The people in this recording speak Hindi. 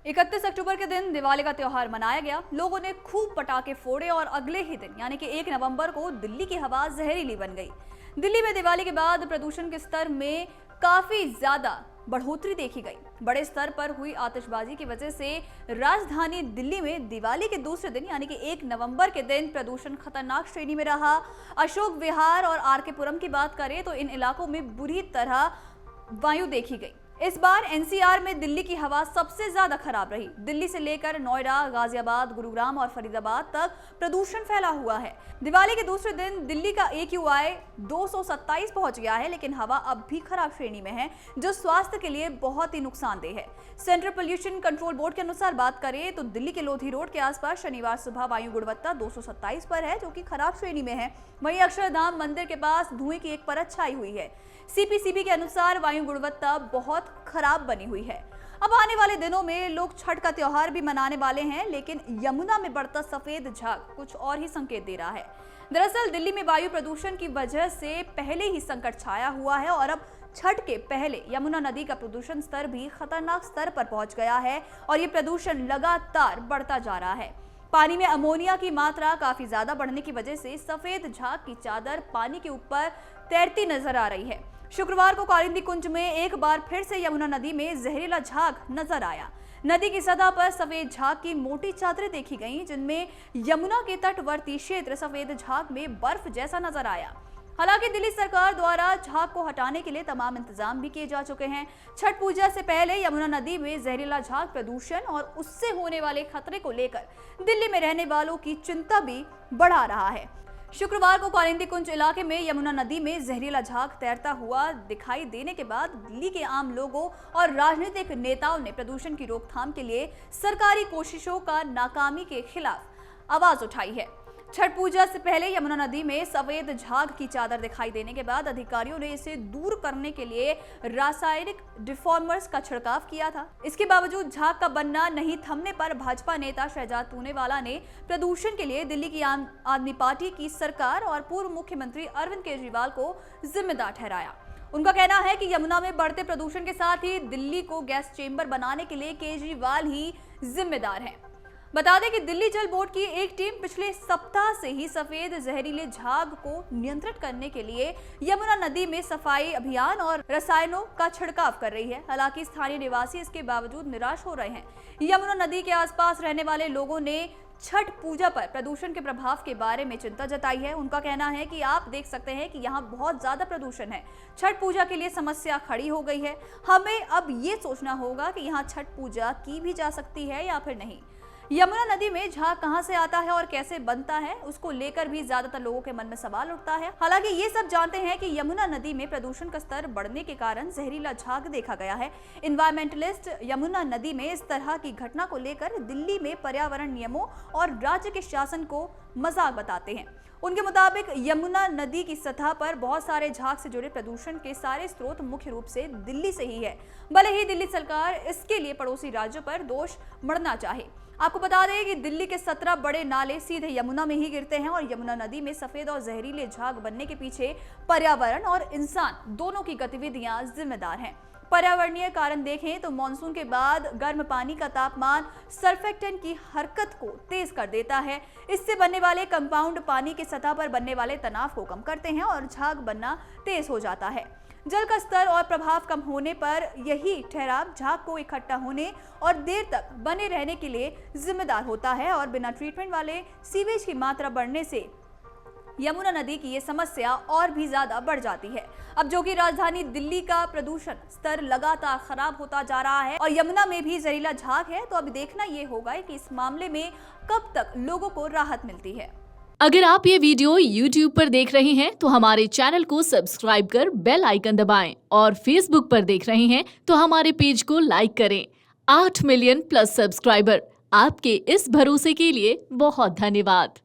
31 अक्टूबर के दिन दिवाली का त्योहार मनाया गया। लोगों ने खूब पटाखे फोड़े और अगले ही दिन यानी कि 1 नवंबर को दिल्ली की हवा जहरीली बन गई। दिल्ली में दिवाली के बाद प्रदूषण के स्तर में काफी ज्यादा बढ़ोतरी देखी गई। बड़े स्तर पर हुई आतिशबाजी की वजह से राजधानी दिल्ली में दिवाली के दूसरे दिन यानी कि 1 नवंबर के दिन प्रदूषण खतरनाक श्रेणी में रहा। अशोक विहार और आरके पुरम की बात करें तो इन इलाकों में बुरी तरह वायु देखी गई। इस बार एनसीआर में दिल्ली की हवा सबसे ज्यादा खराब रही। दिल्ली से लेकर नोएडा, गाजियाबाद, गुरुग्राम और फरीदाबाद तक प्रदूषण फैला हुआ है। दिवाली के दूसरे दिन दिल्ली का AQI 227 पहुंच गया है, लेकिन हवा अब भी खराब श्रेणी में है, जो स्वास्थ्य के लिए बहुत ही नुकसानदेह है। सेंट्रल पोल्यूशन कंट्रोल बोर्ड के अनुसार बात करें तो दिल्ली के लोधी रोड के आसपास शनिवार सुबह वायु गुणवत्ता 227 पर है, जो कि खराब श्रेणी में है। वहीं अक्षरधाम मंदिर के पास धुएं की एक परत छाई हुई है। CPCB के अनुसार वायु गुणवत्ता बहुत खराब बनी हुई है। अब आने वाले दिनों में लोग छठ का त्योहार भी मनाने वाले हैं, लेकिन यमुना में बढ़ता सफेद झाग कुछ और ही संकेत दे रहा है। दरअसल दिल्ली में वायु प्रदूषण की वजह से पहले ही संकट छाया हुआ है और अब छठ के पहले यमुना नदी का प्रदूषण स्तर भी खतरनाक स्तर पर पहुंच गया है और ये प्रदूषण लगातार बढ़ता जा रहा है। पानी में अमोनिया की मात्रा काफी ज्यादा बढ़ने की वजह से सफेद झाग की चादर पानी के ऊपर तैरती नजर आ रही है। शुक्रवार को कालिंदी कुंज में एक बार फिर से यमुना नदी में जहरीला झाग नजर आया। नदी की सतह पर सफेद झाग की मोटी चादरें देखी गईं, जिनमें यमुना के तटवर्ती क्षेत्र सफेद झाग में बर्फ जैसा नजर आया। हालांकि दिल्ली सरकार द्वारा झाग को हटाने के लिए तमाम इंतजाम भी किए जा चुके हैं। छठ पूजा से पहले यमुना नदी में जहरीला झाग प्रदूषण और उससे होने वाले खतरे को लेकर दिल्ली में रहने वालों की चिंता भी बढ़ा रहा है। शुक्रवार को कालिंदी कुंज इलाके में यमुना नदी में जहरीला झाग तैरता हुआ दिखाई देने के बाद दिल्ली के आम लोगों और राजनीतिक नेताओं ने प्रदूषण की रोकथाम के लिए सरकारी कोशिशों का नाकामी के खिलाफ आवाज उठाई है। छठ पूजा से पहले यमुना नदी में सफेद झाग की चादर दिखाई देने के बाद अधिकारियों ने इसे दूर करने के लिए रासायनिक डिफॉर्मर्स का छिड़काव किया था। इसके बावजूद झाग का बनना नहीं थमने पर भाजपा नेता शहजाद पूनेवाला ने प्रदूषण के लिए दिल्ली की आम आदमी पार्टी की सरकार और पूर्व मुख्यमंत्री अरविंद केजरीवाल को जिम्मेदार ठहराया। उनका कहना है कि यमुना में बढ़ते प्रदूषण के साथ ही दिल्ली को गैस चेंबर बनाने के लिए केजरीवाल ही जिम्मेदार हैं। बता दें कि दिल्ली जल बोर्ड की एक टीम पिछले सप्ताह से ही सफेद जहरीले झाग को नियंत्रित करने के लिए यमुना नदी में सफाई अभियान और रसायनों का छिड़काव कर रही है। हालांकि स्थानीय निवासी इसके बावजूद निराश हो रहे हैं। यमुना नदी के आसपास रहने वाले लोगों ने छठ पूजा पर प्रदूषण के प्रभाव के बारे में चिंता जताई है। उनका कहना है कि आप देख सकते हैं कि यहाँ बहुत ज्यादा प्रदूषण है। छठ पूजा के लिए समस्या खड़ी हो गई है। हमें अब ये सोचना होगा कि यहाँ छठ पूजा की भी जा सकती है या फिर नहीं। यमुना नदी में झाग कहां से आता है और कैसे बनता है, उसको लेकर भी ज्यादातर लोगों के मन में सवाल उठता है। हालांकि ये सब जानते हैं कि यमुना नदी में प्रदूषण का स्तर बढ़ने के कारण जहरीला झाग देखा गया है। एनवायरमेंटलिस्ट यमुना नदी में इस तरह की घटना को लेकर दिल्ली में पर्यावरण नियमों और राज्य के शासन को मजाक बताते हैं। उनके मुताबिक यमुना नदी की सतह पर बहुत सारे झाग से जुड़े प्रदूषण के सारे स्रोत मुख्य रूप से दिल्ली से ही है, भले ही दिल्ली सरकार इसके लिए पड़ोसी राज्यों पर दोष मढ़ना चाहे। आपको बता दें कि दिल्ली के 17 बड़े नाले सीधे यमुना में ही गिरते हैं और यमुना नदी में सफेद और जहरीले झाग बनने के पीछे पर्यावरण और इंसान दोनों की गतिविधियां जिम्मेदार हैं। पर्यावरणीय कारण देखें तो मानसून के बाद गर्म पानी का तापमान सर्फेक्टेंट की हरकत को तेज कर देता है। इससे बनने वाले कंपाउंड पानी की सतह पर बनने वाले तनाव को कम करते हैं और झाग बनना तेज हो जाता है। जल का स्तर और प्रभाव कम होने पर यही ठहराव झाग को इकट्ठा होने और देर तक बने रहने के लिए जिम्मेदार होता है और बिना ट्रीटमेंट वाले सीवेज की मात्रा बढ़ने से यमुना नदी की ये समस्या और भी ज्यादा बढ़ जाती है। अब जो कि राजधानी दिल्ली का प्रदूषण स्तर लगातार खराब होता जा रहा है और यमुना में भी जहरीला झाग है, तो अब देखना ये होगा कि इस मामले में कब तक लोगों को राहत मिलती है। अगर आप ये वीडियो YouTube पर देख रहे हैं तो हमारे चैनल को सब्सक्राइब कर बेल आइकन दबाएं और Facebook पर देख रहे हैं तो हमारे पेज को लाइक करें। 8 मिलियन प्लस सब्सक्राइबर, आपके इस भरोसे के लिए बहुत धन्यवाद।